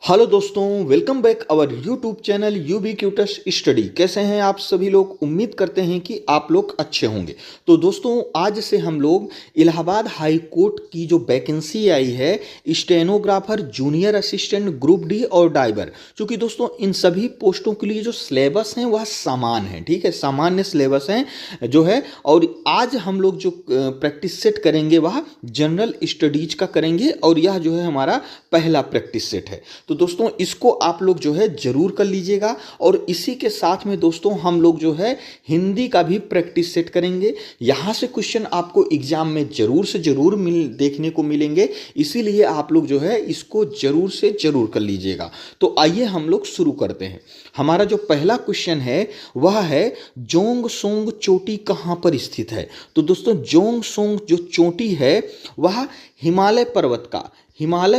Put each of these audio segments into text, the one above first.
Hello दोस्तों, welcome back our YouTube channel ubiquitous study. कैसे हैं आप सभी लोग? उम्मीद करते हैं कि आप लोग अच्छे होंगे। तो दोस्तों, आज से हम लोग इलाहाबाद हाई कोर्ट की जो वैकेंसी आई है stenographer, junior assistant, group D और डाइवर, क्योंकि दोस्तों इन सभी पोस्टों के लिए जो सिलेबस हैं वह समान है। ठीक है, सामान्य सिलेबस हैं जो है। और आज हम लोग जो प्रैक्टिस सेट करेंगे वह जनरल स्टडीज का करेंगे और यह जो है हमारा पहला प्रैक्टिस सेट है। तो दोस्तों इसको आप लोग जो है जरूर कर लीजिएगा। और इसी के साथ में दोस्तों हम लोग जो है हिंदी का भी प्रैक्टिस सेट करेंगे। यहाँ से क्वेश्चन आपको एग्जाम में जरूर से जरूर देखने को मिलेंगे, इसीलिए आप लोग जो है इसको जरूर से जरूर कर लीजिएगा। तो आइए हम लोग शुरू करते हैं। हमारा जो पहला क्वेश्चन है वह है जोंग सोंग चोटी कहाँ पर स्थित है। तो दोस्तों जोंग सोंग जो चोटी है वह हिमालय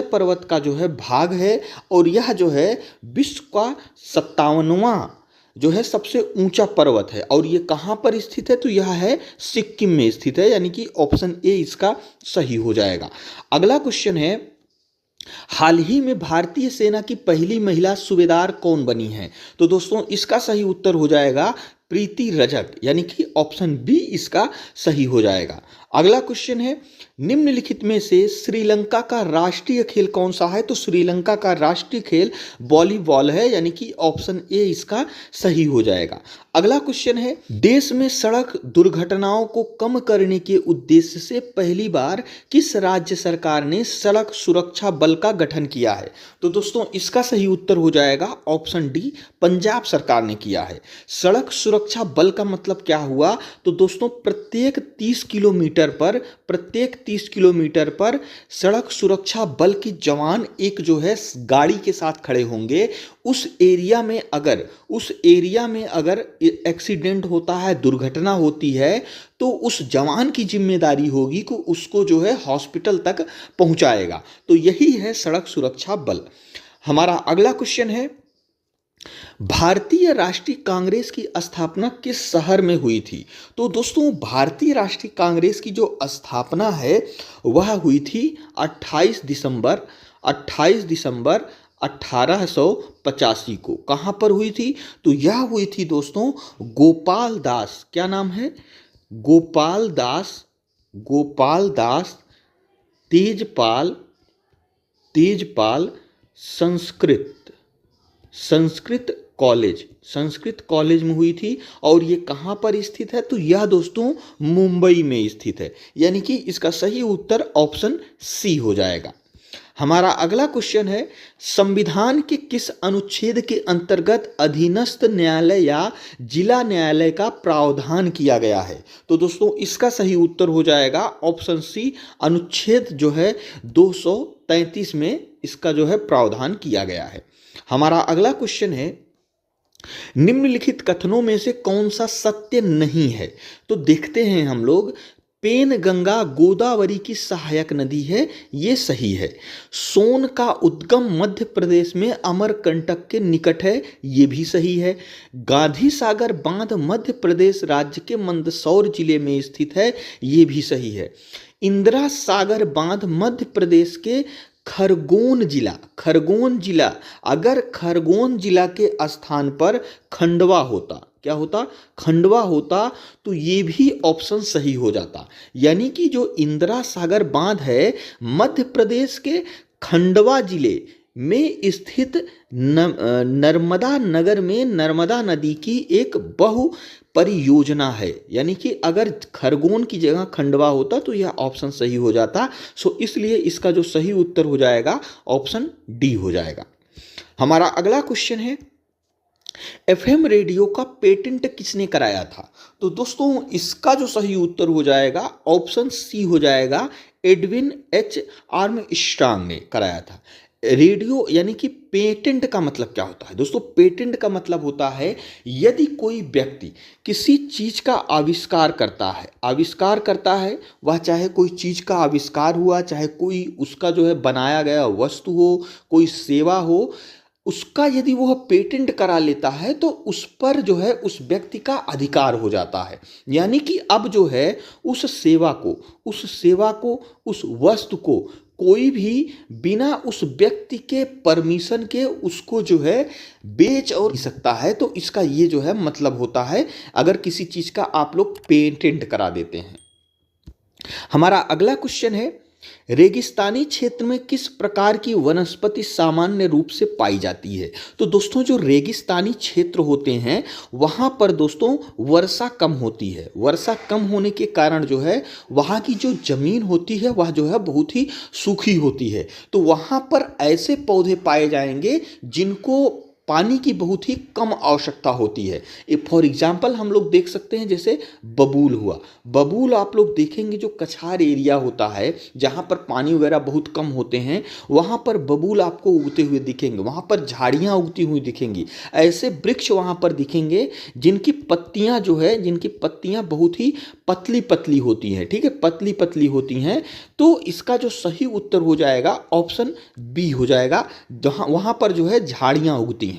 पर्वत का जो है भाग है और यह जो है विश्व का 57वां जो है सबसे ऊंचा पर्वत है। और ये कहाँ पर स्थित है? तो यह है सिक्किम में स्थित है, यानी कि ऑप्शन ए इसका सही हो जाएगा। अगला क्वेश्चन है, हाल ही में भारतीय सेना की पहली महिला सूबेदार कौन बनी है? तो दोस्तों इसका सही उत्तर हो जाएगा प्रीति रजक, यानी कि ऑप्शन बी इसका सही हो जाएगा। अगला क्वेश्चन है, निम्नलिखित में से श्रीलंका का राष्ट्रीय खेल कौन सा है? तो श्रीलंका का राष्ट्रीय खेल वॉलीबॉल है, यानी कि ऑप्शन ए इसका सही हो जाएगा। अगला क्वेश्चन है, देश में सड़क दुर्घटनाओं को कम करने के उद्देश्य से पहली बार किस राज्य सरकार ने सड़क सुरक्षा बल का गठन किया है? तो दोस्तों इसका सही उत्तर हो जाएगा ऑप्शन डी, पंजाब सरकार ने किया है। सड़क सुरक्षा बल का मतलब क्या हुआ? तो दोस्तों प्रत्येक 30 किलोमीटर पर सड़क सुरक्षा बल की जवान एक जो है गाड़ी के साथ खड़े होंगे। उस एरिया में अगर एक्सीडेंट होता है, दुर्घटना होती है, तो उस जवान की जिम्मेदारी होगी कि उसको जो है हॉस्पिटल तक पहुंचाएगा। तो यही है सड़क सुरक्षा बल। हमारा अगला क्वेश्चन है, भारतीय राष्ट्रीय कांग्रेस की स्थापना किस शहर में हुई थी? तो दोस्तों भारतीय राष्ट्रीय कांग्रेस की जो स्थापना है वह हुई थी 28 दिसंबर 1885 को। कहाँ पर हुई थी? तो यह हुई थी दोस्तों गोपाल दास, क्या नाम है? गोपाल दास तेजपाल संस्कृत कॉलेज में हुई थी। और ये कहाँ पर स्थित है? तो यह दोस्तों मुंबई में स्थित है, यानी कि इसका सही उत्तर ऑप्शन सी हो जाएगा। हमारा अगला क्वेश्चन है, संविधान के किस अनुच्छेद के अंतर्गत अधीनस्थ न्यायालय या जिला न्यायालय का प्रावधान किया गया है? तो दोस्तों इसका सही उत्तर हो जाएगा ऑप्शन सी, अनुच्छेद जो है 233 में इसका जो है प्रावधान किया गया है। हमारा अगला क्वेश्चन है, निम्नलिखित कथनों में से कौन सा सत्य नहीं है? तो देखते हैं हम लोग। पेनगंगा गोदावरी की सहायक नदी है, ये सही है। सोन का उद्गम मध्य प्रदेश में अमरकंटक के निकट है, ये भी सही है। गांधी सागर बांध मध्य प्रदेश राज्य के मंदसौर जिले में स्थित है, ये भी सही है। इंदिरा सागर बांध मध्य प्रदेश के खरगोन जिला, अगर खरगोन जिला के स्थान पर खंडवा होता, क्या होता? खंडवा होता, तो ये भी ऑप्शन सही हो जाता। यानी कि जो इंदिरा सागर बांध है मध्य प्रदेश के खंडवा जिले में स्थित नर्मदा नगर में नर्मदा नदी की एक बहु परियोजना है। यानी कि अगर खरगोन की जगह खंडवा होता तो यह ऑप्शन सही हो जाता। सो इसलिए इसका जो सही उत्तर हो जाएगा ऑप्शन डी हो जाएगा। हमारा अगला क्वेश्चन है, एफएम रेडियो का पेटेंट किसने कराया था? तो दोस्तों इसका जो सही उत्तर हो जाएगा ऑप्शन सी हो जाएगा, एडविन एच आर्मस्ट्रांग ने कराया था। रेडियो यानी कि पेटेंट का मतलब क्या होता है? दोस्तों पेटेंट का मतलब होता है यदि कोई व्यक्ति किसी चीज का आविष्कार करता है, वह चाहे कोई चीज का आविष्कार हुआ, चाहे कोई उसका जो है बनाया गया वस्तु हो, कोई सेवा हो, उसका यदि वह पेटेंट करा लेता है तो उस पर जो है उस व्यक्ति का अधिकार हो जाता है। यानी कि अब जो है उस सेवा को, उस वस्तु को कोई भी बिना उस व्यक्ति के परमिशन के उसको जो है बेच और सकता है। तो इसका ये जो है मतलब होता है अगर किसी चीज का आप लोग पेटेंट करा देते हैं। हमारा अगला क्वेश्चन है, रेगिस्तानी क्षेत्र में किस प्रकार की वनस्पति सामान्य रूप से पाई जाती है? तो दोस्तों जो रेगिस्तानी क्षेत्र होते हैं वहां पर दोस्तों वर्षा कम होती है। वर्षा कम होने के कारण जो है वहां की जो जमीन होती है वह जो है बहुत ही सूखी होती है। तो वहां पर ऐसे पौधे पाए जाएंगे जिनको पानी की बहुत ही कम आवश्यकता होती है। फॉर एग्जाम्पल हम लोग देख सकते हैं जैसे बबूल हुआ। बबूल आप लोग देखेंगे जो कछार एरिया होता है जहाँ पर पानी वगैरह बहुत कम होते हैं वहाँ पर बबूल आपको उगते हुए दिखेंगे, वहाँ पर झाड़ियाँ उगती हुई दिखेंगी। ऐसे वृक्ष वहाँ पर दिखेंगे जिनकी पत्तियाँ जो है जिनकी पत्तियाँ बहुत ही पतली पतली होती हैं, ठीक है, पतली पतली होती हैं। तो इसका जो सही उत्तर हो जाएगा ऑप्शन बी हो जाएगा, जहाँ वहाँ पर जो है झाड़ियाँ उगती हैं।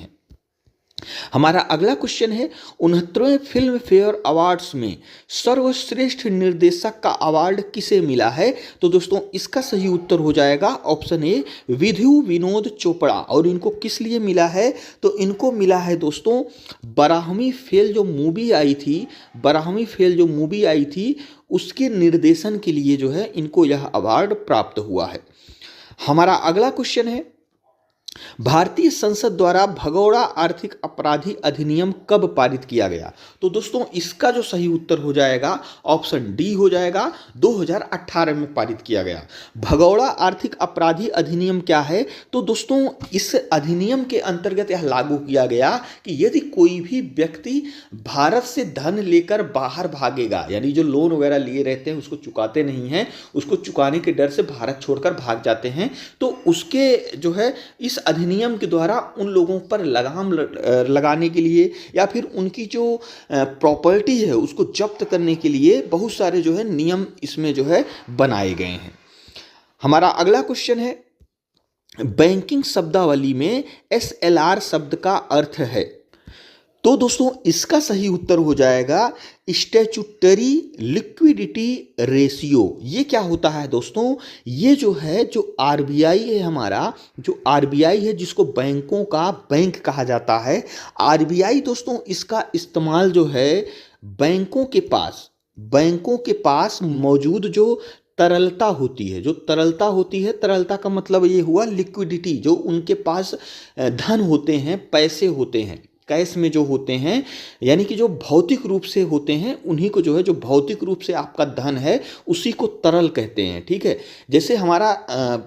हमारा अगला क्वेश्चन है, 69वें फिल्म फेयर अवार्ड्स में सर्वश्रेष्ठ निर्देशक का अवार्ड किसे मिला है? तो दोस्तों इसका सही उत्तर हो जाएगा ऑप्शन ए विधु विनोद चोपड़ा। और इनको किस लिए मिला है? तो इनको मिला है दोस्तों बारहवीं फेल जो मूवी आई थी, बारहवीं फेल जो मूवी आई थी उसके निर्देशन के लिए जो है इनको यह अवार्ड प्राप्त हुआ है। हमारा अगला क्वेश्चन है, भारतीय संसद द्वारा भगोड़ा आर्थिक अपराधी अधिनियम कब पारित किया गया? तो दोस्तों इसका जो सही उत्तर हो जाएगा ऑप्शन डी हो जाएगा, 2018 में पारित किया गया। भगोड़ा आर्थिक अपराधी अधिनियम क्या है? तो दोस्तों इस अधिनियम के अंतर्गत यह लागू किया गया कि यदि कोई भी व्यक्ति भारत से धन लेकर बाहर भागेगा, यानी जो लोन वगैरह लिए रहते हैं उसको चुकाते नहीं हैं, उसको चुकाने के डर से भारत छोड़कर भाग जाते हैं, तो उसके जो है इस अधिनियम के द्वारा उन लोगों पर लगाम लगाने के लिए या फिर उनकी जो प्रॉपर्टी है उसको जब्त करने के लिए बहुत सारे जो है नियम इसमें जो है बनाए गए हैं। हमारा अगला क्वेश्चन है, बैंकिंग शब्दावली में SLR शब्द का अर्थ है? तो दोस्तों इसका सही उत्तर हो जाएगा स्टैट्यूटरी लिक्विडिटी रेशियो। ये क्या होता है दोस्तों? ये जो है जो RBI है, हमारा जो RBI है जिसको बैंकों का बैंक कहा जाता है, RBI दोस्तों इसका इस्तेमाल जो है बैंकों के पास मौजूद जो तरलता होती है, जो तरलता होती है, तरलता का मतलब ये हुआ लिक्विडिटी, जो उनके पास धन होते हैं, पैसे होते हैं, कैश में जो होते हैं, यानी कि जो भौतिक रूप से होते हैं उन्हीं को जो है जो भौतिक रूप से आपका धन है उसी को तरल कहते हैं, ठीक है। जैसे हमारा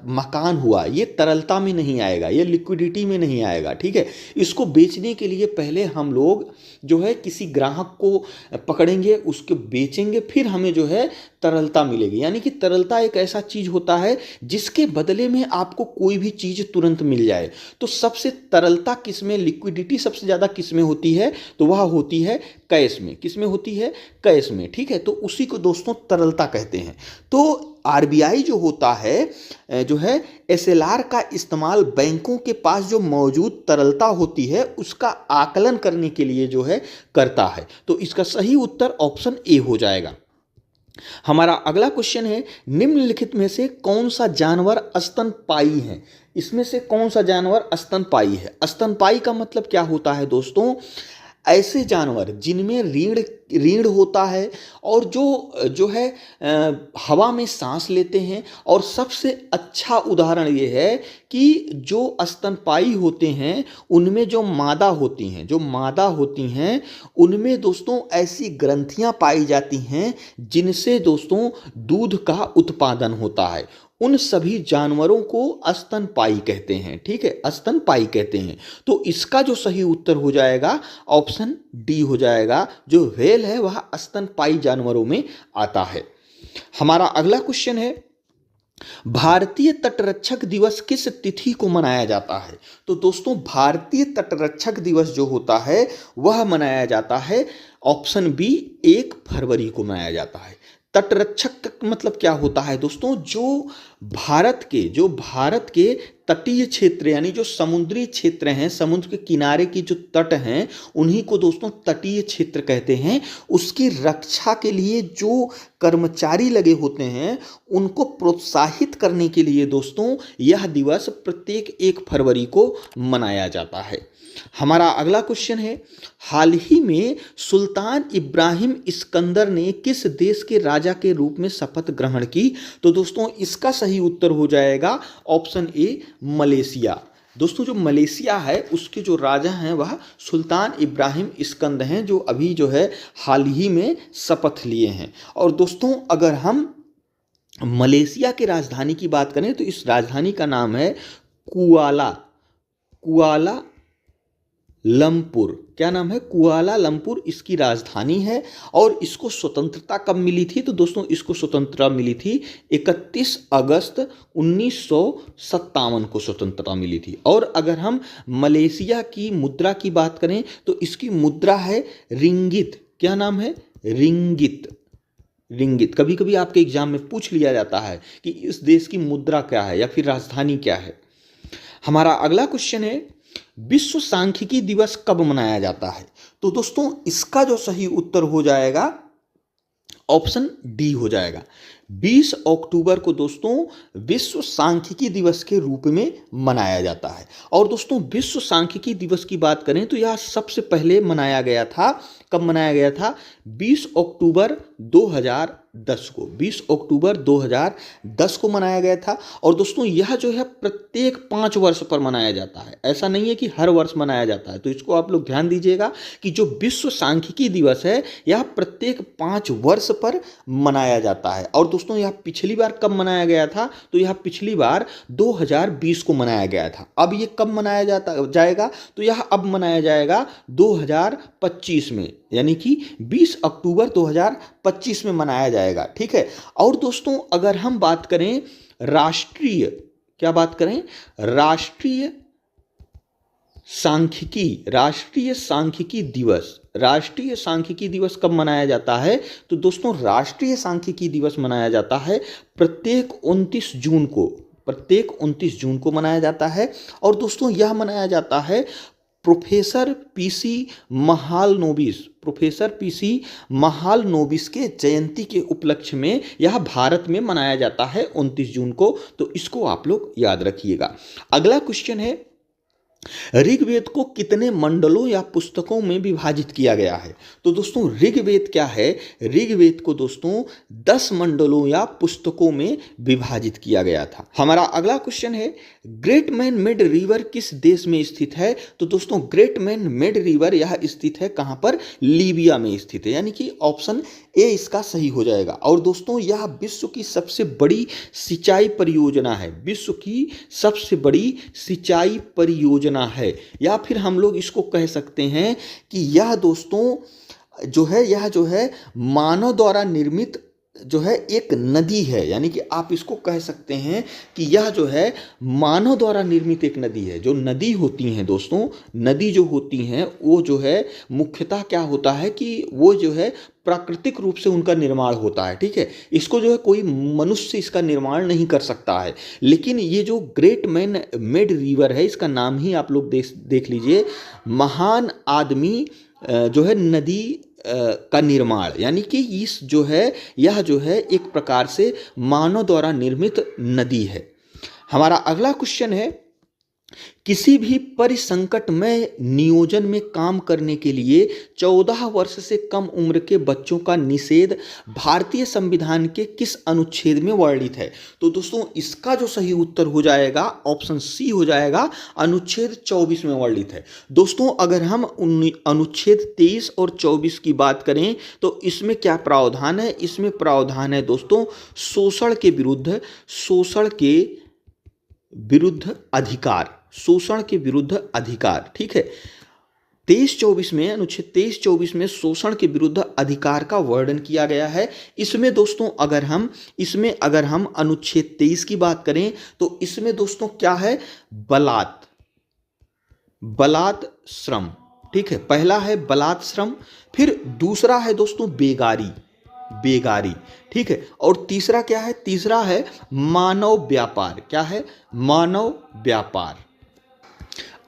मकान हुआ, ये तरलता में नहीं आएगा, ये लिक्विडिटी में नहीं आएगा, ठीक है। इसको बेचने के लिए पहले हम लोग जो है किसी ग्राहक को पकड़ेंगे, उसको बेचेंगे, फिर हमें जो है तरलता मिलेगी। यानी कि तरलता एक ऐसा चीज होता है जिसके बदले में आपको कोई भी चीज तुरंत मिल जाए। तो सबसे तरलता किसमें, लिक्विडिटी सबसे ज्यादा किसमें होती है? तो वह होती है कैश में। किसमें होती है? कैश में, ठीक है। तो उसी को दोस्तों तरलता कहते हैं। तो RBI जो होता है जो है SLR का इस्तेमाल बैंकों के पास जो मौजूद तरलता होती है उसका आकलन करने के लिए जो है करता है। तो इसका सही उत्तर ऑप्शन ए हो जाएगा। हमारा अगला क्वेश्चन है, निम्नलिखित में से कौन सा जानवर स्तनपायी है? इसमें से कौन सा जानवर स्तनपायी है? स्तनपायी का मतलब क्या होता है दोस्तों? ऐसे जानवर जिनमें रीढ़ होता है और जो है हवा में सांस लेते हैं। और सबसे अच्छा उदाहरण ये है कि जो स्तनपायी होते हैं उनमें जो मादा होती हैं उनमें दोस्तों ऐसी ग्रंथियां पाई जाती हैं जिनसे दोस्तों दूध का उत्पादन होता है। उन सभी जानवरों को स्तनपायी कहते हैं, ठीक है, स्तनपायी कहते हैं। तो इसका जो सही उत्तर हो जाएगा ऑप्शन डी हो जाएगा, जो व्हेल है वह स्तनपायी जानवरों में आता है। हमारा अगला क्वेश्चन है, भारतीय तटरक्षक दिवस किस तिथि को मनाया जाता है? तो दोस्तों भारतीय तटरक्षक दिवस जो होता है वह मनाया जाता है ऑप्शन बी 1 फरवरी को मनाया जाता है। तटरक्षक का मतलब क्या होता है दोस्तों? जो भारत के तटीय क्षेत्र यानी जो समुद्री क्षेत्र हैं, समुद्र के किनारे की जो तट हैं, उन्हीं को दोस्तों तटीय क्षेत्र कहते हैं। उसकी रक्षा के लिए जो कर्मचारी लगे होते हैं, उनको प्रोत्साहित करने के लिए दोस्तों यह दिवस प्रत्येक 1 फरवरी को मनाया जाता है। हमारा अगला क्वेश्चन है, हाल ही में सुल्तान इब्राहिम इस्कंदर ने किस देश के राजा के रूप में शपथ ग्रहण की? तो दोस्तों इसका सही उत्तर हो जाएगा ऑप्शन ए, मलेशिया। दोस्तों जो मलेशिया है उसके जो राजा हैं वह सुल्तान इब्राहिम इस्कंदर हैं, जो अभी जो है हाल ही में शपथ लिए हैं। और दोस्तों अगर हम मलेशिया की राजधानी की बात करें तो इस राजधानी का नाम है कुआला लंपुर। क्या नाम है? कुआला लंपुर इसकी राजधानी है। और इसको स्वतंत्रता कब मिली थी? तो दोस्तों इसको स्वतंत्रता मिली थी 31 अगस्त 1957 को स्वतंत्रता मिली थी। और अगर हम मलेशिया की मुद्रा की बात करें तो इसकी मुद्रा है रिंगित। क्या नाम है? रिंगित। कभी कभी आपके एग्जाम में पूछ लिया जाता है कि इस देश की मुद्रा क्या है या फिर राजधानी क्या है। हमारा अगला क्वेश्चन है, विश्व सांख्यिकी दिवस कब मनाया जाता है? तो दोस्तों इसका जो सही उत्तर हो जाएगा ऑप्शन डी हो जाएगा। 20 अक्टूबर को दोस्तों विश्व सांख्यिकी दिवस के रूप में मनाया जाता है। और दोस्तों विश्व सांख्यिकी दिवस की बात करें तो यह सबसे पहले मनाया गया था, कब मनाया गया था? 20 अक्टूबर 2010 को, 20 अक्टूबर 2010 को मनाया गया था। और दोस्तों यह जो है प्रत्येक 5 वर्ष पर मनाया जाता है, ऐसा नहीं है कि हर वर्ष मनाया जाता है। तो इसको आप लोग ध्यान दीजिएगा कि जो विश्व सांख्यिकी दिवस है यह प्रत्येक 5 वर्ष पर मनाया जाता है। और दोस्तों यह पिछली बार कब मनाया गया था? तो यह पिछली बार 2020 को मनाया गया था। अब ये कब मनाया जाएगा? तो यह अब मनाया जाएगा 2025 में, यानी कि 20 अक्टूबर 2025 में मनाया जाएगा। ठीक है। और दोस्तों अगर हम बात करें राष्ट्रीय सांख्यिकी दिवस कब मनाया जाता है? तो दोस्तों राष्ट्रीय सांख्यिकी दिवस मनाया जाता है प्रत्येक 29 जून को मनाया जाता है। और दोस्तों यह मनाया जाता है प्रोफेसर पीसी महालनोबिस के जयंती के उपलक्ष्य में यह भारत में मनाया जाता है 29 जून को। तो इसको आप लोग याद रखिएगा। अगला क्वेश्चन है, ऋग्वेद को कितने मंडलों या पुस्तकों में विभाजित किया गया है? तो दोस्तों ऋग्वेद क्या है? ऋग्वेद को दोस्तों 10 मंडलों या पुस्तकों में विभाजित किया गया था। हमारा अगला क्वेश्चन है, ग्रेट मैन मेड रिवर किस देश में स्थित है? तो दोस्तों ग्रेट मैन मेड रिवर यह स्थित है कहां पर? लीबिया में स्थित है, यानी कि ऑप्शन ए इसका सही हो जाएगा। और दोस्तों यह विश्व की सबसे बड़ी सिंचाई परियोजना है, है। या फिर हम लोग इसको कह सकते हैं कि यह दोस्तों जो है मानव द्वारा निर्मित जो है एक नदी है, यानी कि आप इसको कह सकते हैं कि यह जो है मानव द्वारा निर्मित एक नदी है। जो नदी होती हैं दोस्तों, नदी जो होती हैं वो जो है मुख्यतः क्या होता है कि वो जो है प्राकृतिक रूप से उनका निर्माण होता है। ठीक है, इसको जो है कोई मनुष्य इसका निर्माण नहीं कर सकता है। लेकिन ये जो ग्रेट मैन मेड रिवर है, इसका नाम ही आप लोग देख लीजिए, महान आदमी जो है नदी का निर्माण, यानी कि यह जो है एक प्रकार से मानव द्वारा निर्मित नदी है। हमारा अगला क्वेश्चन है, किसी भी परिसंकटमय नियोजन में काम करने के लिए 14 वर्ष से कम उम्र के बच्चों का निषेध भारतीय संविधान के किस अनुच्छेद में वर्णित है? तो दोस्तों इसका जो सही उत्तर हो जाएगा ऑप्शन सी हो जाएगा, अनुच्छेद 24 में वर्णित है। दोस्तों अगर हम अनुच्छेद 23 और 24 की बात करें तो इसमें क्या प्रावधान है? इसमें प्रावधान है दोस्तों शोषण के विरुद्ध अधिकार। ठीक है, 23-24 में, अनुच्छेद 23-24 में शोषण के विरुद्ध अधिकार का वर्णन किया गया है। इसमें दोस्तों अगर हम अनुच्छेद 23 की बात करें तो इसमें दोस्तों क्या है? बलात् श्रम। ठीक है, पहला है बलात् श्रम, फिर दूसरा है दोस्तों बेगारी। बेगारी। ठीक है, और तीसरा क्या है? तीसरा है मानव व्यापार। क्या है? मानव व्यापार।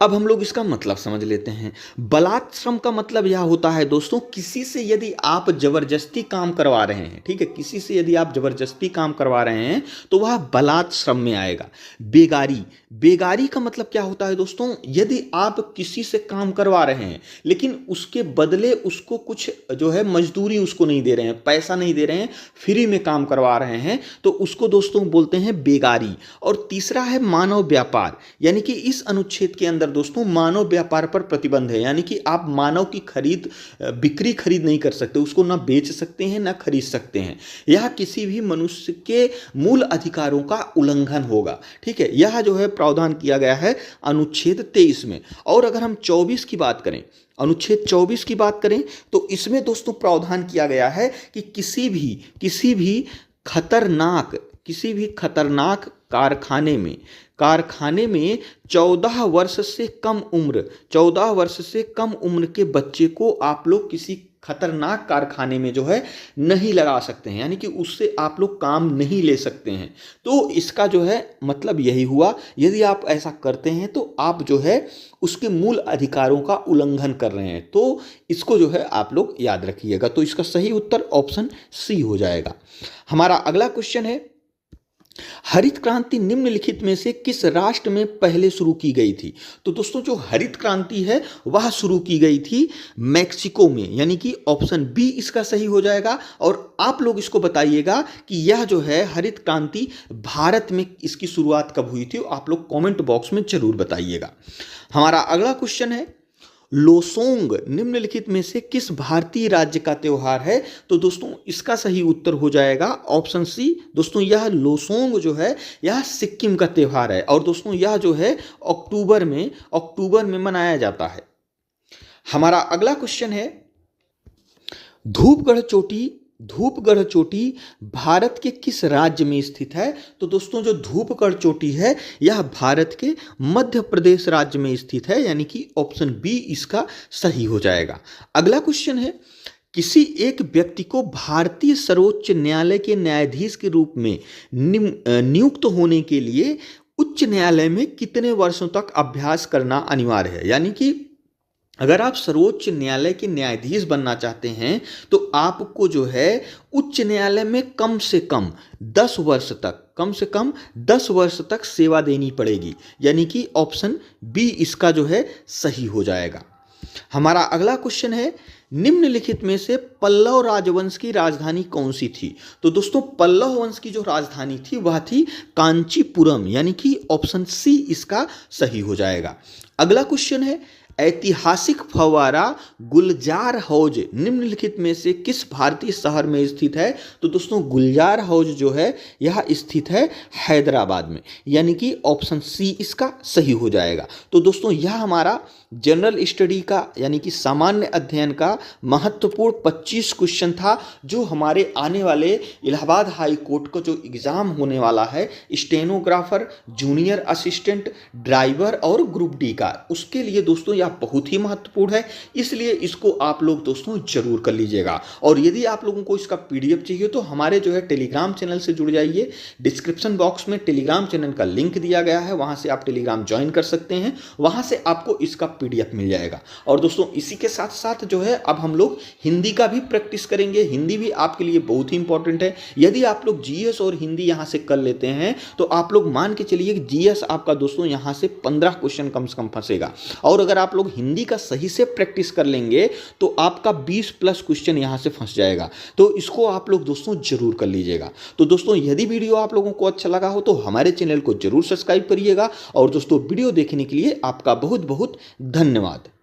अब हम लोग इसका मतलब समझ लेते हैं। बलात् श्रम का मतलब यह होता है दोस्तों, किसी से यदि आप जबरदस्ती काम करवा रहे हैं, ठीक है, किसी से यदि आप जबरदस्ती काम करवा रहे हैं तो वह बलात् श्रम में आएगा। बेगारी, बेगारी का मतलब क्या होता है दोस्तों? यदि आप किसी से काम करवा रहे हैं लेकिन उसके बदले उसको कुछ जो है मजदूरी उसको नहीं दे रहे हैं, पैसा नहीं दे रहे हैं, फ्री में काम करवा रहे हैं, तो उसको दोस्तों बोलते हैं बेगारी। और तीसरा है मानव व्यापार, यानी कि इस अनुच्छेद के अंदर दोस्तों मानव व्यापार पर प्रतिबंध है, यानी कि आप मानव की बिक्री खरीद नहीं कर सकते, उसको ना बेच सकते हैं ना खरीद सकते हैं। यह किसी भी मनुष्य के मूल अधिकारों का उल्लंघन होगा। ठीक है, यह जो है प्रावधान किया गया है अनुच्छेद 23 में। और अगर हम 24 की बात करें, अनुच्छेद 24 की बात करें तो इसमें दोस्तों प्रावधान किया गया है कि किसी भी खतरनाक कारखाने में 14 वर्ष से कम उम्र के बच्चे को आप लोग किसी खतरनाक कारखाने में जो है नहीं लगा सकते हैं, यानी कि उससे आप लोग काम नहीं ले सकते हैं। तो इसका जो है मतलब यही हुआ, यदि आप ऐसा करते हैं तो आप जो है उसके मूल अधिकारों का उल्लंघन कर रहे हैं। तो इसको जो है आप लोग याद रखिएगा। तो इसका सही उत्तर ऑप्शन सी हो जाएगा। हमारा अगला क्वेश्चन है, हरित क्रांति निम्नलिखित में से किस राष्ट्र में पहले शुरू की गई थी? तो दोस्तों जो हरित क्रांति है वह शुरू की गई थी मैक्सिको में, यानी कि ऑप्शन बी इसका सही हो जाएगा। और आप लोग इसको बताइएगा कि यह जो है हरित क्रांति भारत में इसकी शुरुआत कब हुई थी, आप लोग कमेंट बॉक्स में जरूर बताइएगा। हमारा अगला क्वेश्चन है, लोसोंग निम्नलिखित में से किस भारतीय राज्य का त्योहार है? तो दोस्तों इसका सही उत्तर हो जाएगा ऑप्शन सी। दोस्तों यह लोसोंग जो है यह सिक्किम का त्योहार है, और दोस्तों यह जो है अक्टूबर में मनाया जाता है। हमारा अगला क्वेश्चन है, धूपगढ़ चोटी भारत के किस राज्य में स्थित है? तो दोस्तों जो धूपगढ़ चोटी है यह भारत के मध्य प्रदेश राज्य में स्थित है, यानी कि ऑप्शन बी इसका सही हो जाएगा। अगला क्वेश्चन है, किसी एक व्यक्ति को भारतीय सर्वोच्च न्यायालय के न्यायाधीश के रूप में नियुक्त होने के लिए उच्च न्यायालय में कितने वर्षों तक अभ्यास करना अनिवार्य है? यानी कि अगर आप सर्वोच्च न्यायालय के न्यायाधीश बनना चाहते हैं तो आपको जो है उच्च न्यायालय में कम से कम 10 वर्ष तक सेवा देनी पड़ेगी, यानी कि ऑप्शन बी इसका जो है सही हो जाएगा। हमारा अगला क्वेश्चन है, निम्नलिखित में से पल्लव राजवंश की राजधानी कौन सी थी? तो दोस्तों पल्लव वंश की जो राजधानी थी वह थी कांचीपुरम, यानी कि ऑप्शन सी इसका सही हो जाएगा। अगला क्वेश्चन है, ऐतिहासिक फव्वारा गुलजार हौज निम्नलिखित में से किस भारतीय शहर में स्थित है? तो दोस्तों गुलजार हौज जो है यह स्थित है हैदराबाद में, यानी कि ऑप्शन सी इसका सही हो जाएगा। तो दोस्तों यह हमारा जनरल स्टडी का यानी कि सामान्य अध्ययन का महत्वपूर्ण 25 क्वेश्चन था, जो हमारे आने वाले इलाहाबाद हाई कोर्ट का जो एग्जाम होने वाला है स्टेनोग्राफर, जूनियर असिस्टेंट, ड्राइवर और ग्रुप डी का, उसके लिए दोस्तों बहुत ही महत्वपूर्ण है, इसलिए इसको आप लोग दोस्तों जरूर कर लीजिएगा। और यदि आप लोगों को इसका पीडीएफ चाहिए तो हमारे जो है टेलीग्राम चैनल से जुड़ जाइए। डिस्क्रिप्शन बॉक्स में टेलीग्राम चैनल का लिंक दिया गया है, वहां से आप टेलीग्राम ज्वाइन कर सकते हैं, वहां से आपको इसका पीडीएफ मिल जाएगा। और दोस्तों इसी के साथ साथ जो है अब हम लोग हिंदी का भी प्रैक्टिस करेंगे। हिंदी भी आपके लिए बहुत ही इंपॉर्टेंट है। यदि आप लोग जीएस और हिंदी यहां से कर लेते हैं तो आप लोग मान के चलिए जीएस आपका दोस्तों यहां से 15 क्वेश्चन कम से कम फंसेगा, और अगर आप लोग हिंदी का सही से प्रैक्टिस कर लेंगे तो आपका 20+ क्वेश्चन यहां से फंस जाएगा। तो इसको आप लोग दोस्तों जरूर कर लीजिएगा। तो दोस्तों यदि वीडियो आप लोगों को अच्छा लगा हो तो हमारे चैनल को जरूर सब्सक्राइब करिएगा। और दोस्तों वीडियो देखने के लिए आपका बहुत बहुत धन्यवाद।